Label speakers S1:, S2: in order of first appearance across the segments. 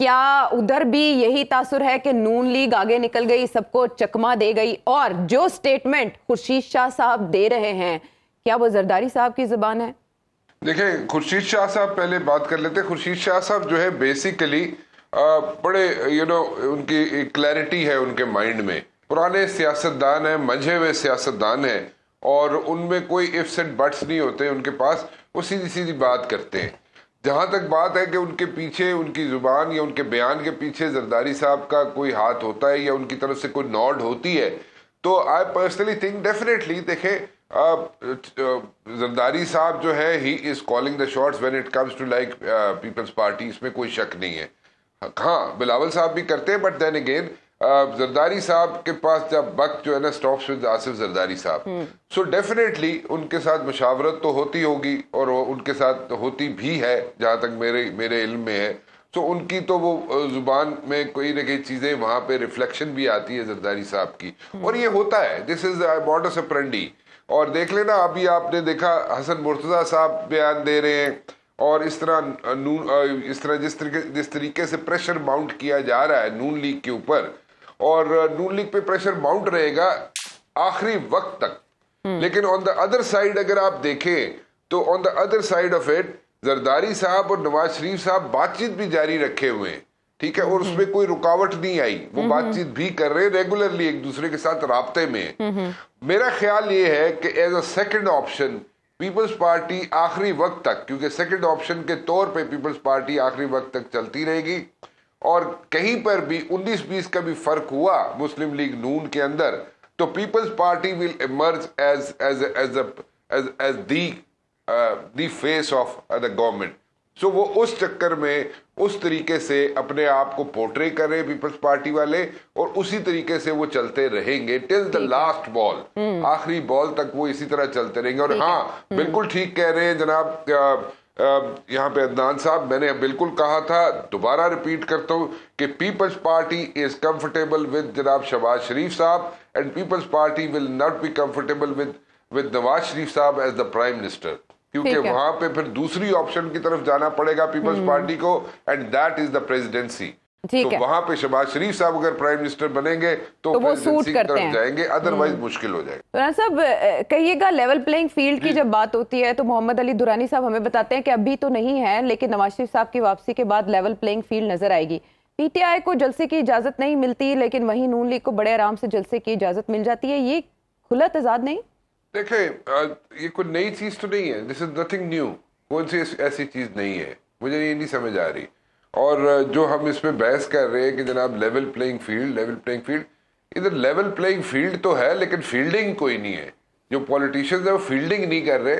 S1: क्या उधर भी यही तासुर है कि नून लीग आगे निकल गई, सबको चकमा दे गई? और जो स्टेटमेंट खुर्शीद शाह साहब दे रहे हैं, क्या वो जरदारी साहब की जुबान है?
S2: देखें, खुर्शीद शाह साहब पहले बात कर लेते हैं। खुर्शीद शाह साहब जो है बेसिकली बड़े उनकी एक क्लैरिटी है उनके माइंड में। पुराने सियासतदान हैं, मंझे हुए सियासतदान हैं, और उनमें कोई इफ्स एंड बट्स नहीं होते उनके पास। वो सीधी सीधी बात करते हैं। जहां तक बात है कि उनके पीछे, उनकी जुबान या उनके बयान के पीछे जरदारी साहब का कोई हाथ होता है या उनकी तरफ से कोई नॉड होती है, तो आई पर्सनली थिंक डेफिनेटली, देखें, जरदारी साहब जो है, he is calling the shots when it comes to like Peoples Party, इसमें कोई शक नहीं है। हाँ, बिलावल साहब भी करते हैं, बट देन अगेन जरदारी साहब के पास जब वक्त जो है ना स्टॉप्स विद आसिफ जरदारी साहब, सो डेफिनेटली उनके साथ मुशावरत तो होती होगी, और उनके साथ होती भी है जहां तक मेरे इल्म में है। तो उनकी तो वो जुबान में कोई ना कोई चीजें वहां पे रिफ्लेक्शन भी आती है जरदारी साहब की, और ये होता है। This is modus operandi. और देख लेना, अभी आपने देखा हसन मुर्तजा साहब बयान दे रहे हैं, और इस तरह जिस तरीके से प्रेशर माउंट किया जा रहा है नून लीग के ऊपर, और नून लीग पे प्रेशर माउंट रहेगा आखिरी वक्त तक। लेकिन ऑन द अदर साइड अगर आप देखें, तो on the other side of it Zardari साहब और नवाज शरीफ साहब बातचीत भी जारी रखे हुए हैं, ठीक है, और उसमें कोई रुकावट नहीं आई। वो बातचीत भी कर रहे हैं, रेगुलरली एक दूसरे के साथ राब्ते में। मेरा ख्याल ये है कि as a second option Peoples Party आखिरी वक्त तक, क्योंकि सेकंड ऑप्शन के तौर पे पीपल्स पार्टी आखिरी वक्त तक चलती रहेगी, और कहीं पर भी 19-20 का भी फर्क हुआ मुस्लिम लीग नून के अंदर, तो Peoples Party will emerge as the face of the government. So वो उस चक्कर में उस तरीके से अपने आप को पोर्ट्रे कर रहे हैं पीपल्स पार्टी वाले, और उसी तरीके से वो चलते रहेंगे टिल द लास्ट बॉल, आखिरी बॉल तक वो इसी तरह चलते रहेंगे। और हाँ, बिल्कुल ठीक कह रहे हैं जनाब यहाँ पे अदनान साहब, मैंने बिल्कुल कहा था, दोबारा रिपीट करता हूँ कि Peoples Party is comfortable with जनाब शहबाज शरीफ साहब, and Peoples Party will not be comfortable with Nawaz Sharif साहब एज द प्राइम मिनिस्टर, क्योंकि वहां पे फिर दूसरी ऑप्शन की तरफ जाना पड़ेगा पीपल्स पार्टी को, and that is the presidency. तो वहां पे शहबाज शरीफ साहब अगर प्राइम मिनिस्टर बनेंगे तो
S1: वो सूट करते हैं,
S2: जाएंगे, अदरवाइज मुश्किल हो जाएगा।
S1: दुरानी साहब कहिएगा, लेवल प्लेइंग फील्ड की जब बात होती है तो मोहम्मद अली दुरानी साहब हमें बताते हैं कि अभी तो नहीं है, लेकिन नवाज शरीफ साहब की वापसी के बाद लेवल प्लेइंग फील्ड नजर आएगी। पीटीआई को जलसे की इजाजत नहीं मिलती, लेकिन वहीं नून लीग को बड़े आराम से जलसे की इजाजत मिल जाती है। ये खुला तजाद नहीं?
S2: देखें, ये कोई नई चीज तो नहीं है, दिस इज नथिंग न्यू। कौन सी ऐसी चीज नहीं है, मुझे ये नहीं समझ आ रही। और जो हम इसमें बहस कर रहे हैं कि जनाब लेवल प्लेइंग फील्ड, इधर लेवल प्लेइंग फील्ड तो है, लेकिन फील्डिंग कोई नहीं है। जो पॉलिटिशियंस है वो फील्डिंग नहीं कर रहे,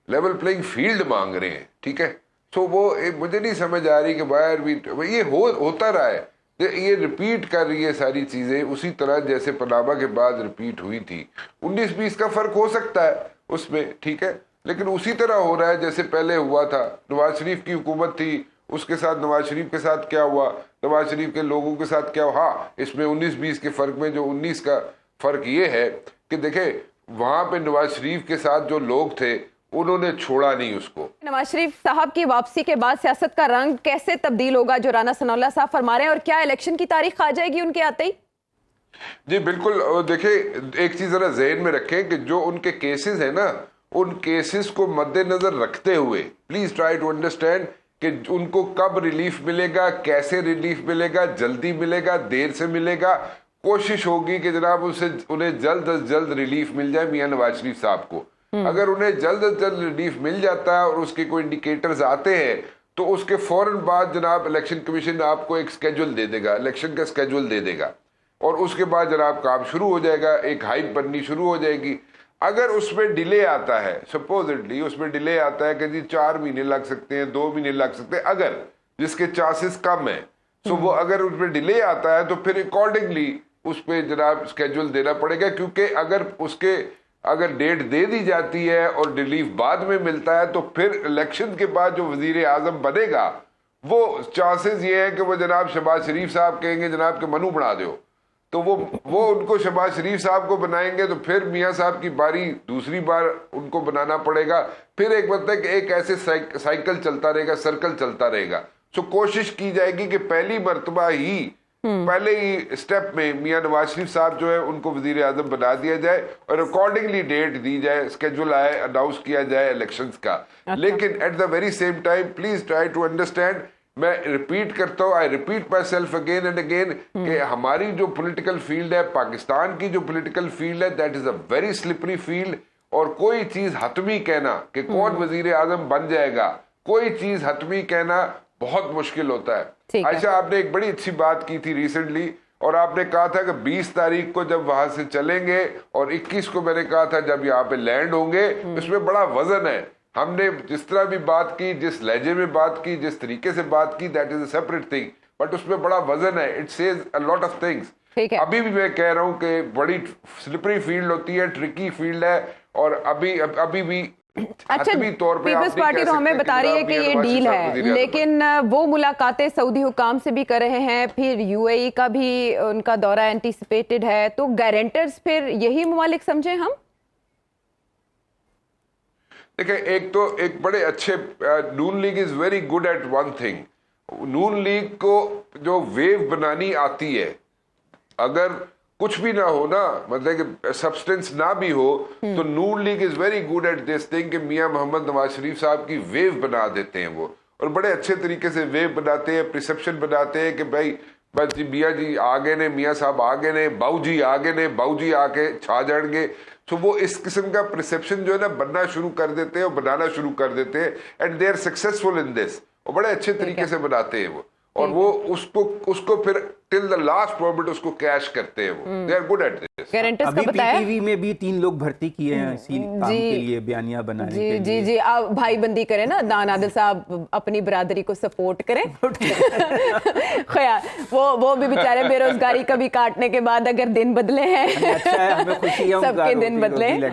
S2: लेवल प्लेइंग फील्ड मांग रहे हैं, ठीक है। तो वो मुझे नहीं समझ आ रही कि बाहर भी ये होता रहा है, ये रिपीट कर रही है सारी चीजें उसी तरह जैसे पनामा के बाद रिपीट हुई थी। 19-20 का फर्क हो सकता है उसमें, ठीक है, लेकिन उसी तरह हो रहा है जैसे पहले हुआ था। नवाज शरीफ की हुकूमत थी, उसके साथ नवाज शरीफ के साथ क्या हुआ, नवाज शरीफ के लोगों के साथ क्या हुआ। हाँ, इसमें 19-20 के फर्क में जो 19 का फर्क ये है कि देखे, वहां पे नवाज शरीफ के साथ जो लोग थे उन्होंने छोड़ा नहीं उसको।
S1: नवाज शरीफ साहब की वापसी के बाद सियासत का रंग कैसे तब्दील होगा, जो राना सनाउल्लाह साहब फरमा रहे हैं, और क्या इलेक्शन की तारीख आ जाएगी उनके आते ही?
S2: जी बिल्कुल। देखिए, एक चीज जरा जहन में रखें कि जो उनके केसेस है ना, उन केसेस को मद्देनजर रखते हुए प्लीज ट्राई टू अंडरस्टैंड कि उनको कब रिलीफ मिलेगा, कैसे रिलीफ मिलेगा, जल्दी मिलेगा, देर से मिलेगा। कोशिश होगी कि जनाब उन्हें जल्द अज जल्द रिलीफ मिल जाए मियां नवाज शरीफ साहब को। अगर उन्हें जल्द अज जल्द रिलीफ मिल जाता है और उसके कोई इंडिकेटर्स आते हैं, तो उसके फौरन बाद जनाब इलेक्शन कमीशन आपको एक स्केड्यूल दे देगा, इलेक्शन का स्केड्यूल दे देगा, और उसके बाद जनाब काम शुरू हो जाएगा, एक हाइप बननी शुरू हो जाएगी। अगर उसमें डिले आता है, सपोजिटली उसमें डिले आता है कि जी 4 महीने लग सकते हैं, 2 महीने लग सकते हैं, अगर जिसके चांसेस कम है, तो वो अगर उसमें डिले आता है तो फिर अकॉर्डिंगली उस पर जनाब स्केड्यूल देना पड़ेगा। क्योंकि अगर डेट दे दी जाती है और रिलीफ बाद में मिलता है, तो फिर इलेक्शन के बाद जो वजीर आजम बनेगा, वो चांसेस ये है कि वो जनाब शहबाज शरीफ साहब कहेंगे जनाब के मनु बना दो, तो वो उनको शहबाज शरीफ साहब को बनाएंगे, तो फिर मियां साहब की बारी दूसरी बार उनको बनाना पड़ेगा। फिर एक मतलब कि एक ऐसे साइकिल चलता रहेगा, सर्कल चलता रहेगा। सो कोशिश की जाएगी कि पहली मर्तबा ही पहले ही स्टेप में मियां नवाज शरीफ साहब जो है उनको वजीर आजम बना दिया जाए और अकॉर्डिंगली डेट दी जाए, स्केड्यूल आए, अनाउंस किया जाए इलेक्शंस का। लेकिन at the very same time please try to understand, मैं रिपीट करता हूँ, I repeat myself again and again, कि हमारी जो पॉलिटिकल फील्ड है, पाकिस्तान की जो पॉलिटिकल फील्ड है, that is a very slippery field. और कोई चीज हतमी कहना कि कौन वजीर आजम बन जाएगा, कोई चीज हतमी कहना बहुत मुश्किल होता है। आयशा, आपने एक बड़ी अच्छी बात की थी रिसेंटली, और आपने कहा था कि 20 तारीख को जब वहां से चलेंगे और 21 को मैंने कहा था जब यहाँ पे लैंड होंगे, इसमें बड़ा वजन है। हमने जिस तरह भी बात की, जिस लहजे में बात की, जिस तरीके से बात की, that is a separate thing, but उसमें बड़ा वजन है। It says a lot of things. अभी भी मैं कह रहा हूं कि बड़ी स्लिपरी फील्ड होती है, ट्रिकी फील्ड है, और अभी भी
S1: अच्छा, पीपल्स पार्टी तो हमें बता रही है कि ये डील है, लेकिन वो मुलाकातें सऊदी हुकाम से भी कर रहे हैं, फिर यूएई का भी उनका दौरा एंटीसिपेटेड है, तो गारंटर्स फिर यही ममालिक समझे हम?
S2: देखिए, एक बड़े अच्छे, Noon league is very good at one thing. Noon league को जो वेव बनानी आती है, अगर कुछ भी ना हो ना, मतलब कि सब्सटेंस ना भी हो, तो Noon league is very good at this thing कि मियां मोहम्मद नवाज शरीफ साहब की वेव बना देते हैं वो, और बड़े अच्छे तरीके से वेव बनाते हैं, परसेप्शन बनाते हैं कि भाई बस जी मियाँ जी आ गए ने, मियाँ साहब आ गए ने, बाऊ जी आ गए ने, बाऊ जी आके छा जाएंगे। तो वो इस किस्म का परसेप्शन जो है ना बनना शुरू कर देते हैं और बनाना शुरू कर देते हैं, and they are successful in this, और बड़े अच्छे तरीके से बनाते हैं वो, और वो उसको फिर टिल द लास्ट मोमेंट उसको कैश करते हैं वो। They are good at this.
S1: Guarantors का
S3: अभी
S1: बताया,
S3: पीटीवी में भी 3 लोग भर्ती किए हैं इसी काम के लिए, बयानिया बनाने के लिए।
S1: जी जी, आप भाई बंदी करें ना, दान आदिल साहब अपनी बरादरी को सपोर्ट करें। खैर, वो भी बेचारे बेरोजगारी कभी काटने के बाद अगर दिन बदले हैं,
S3: अच्छा है, हमें खुशी है,
S1: सबके दिन बदले।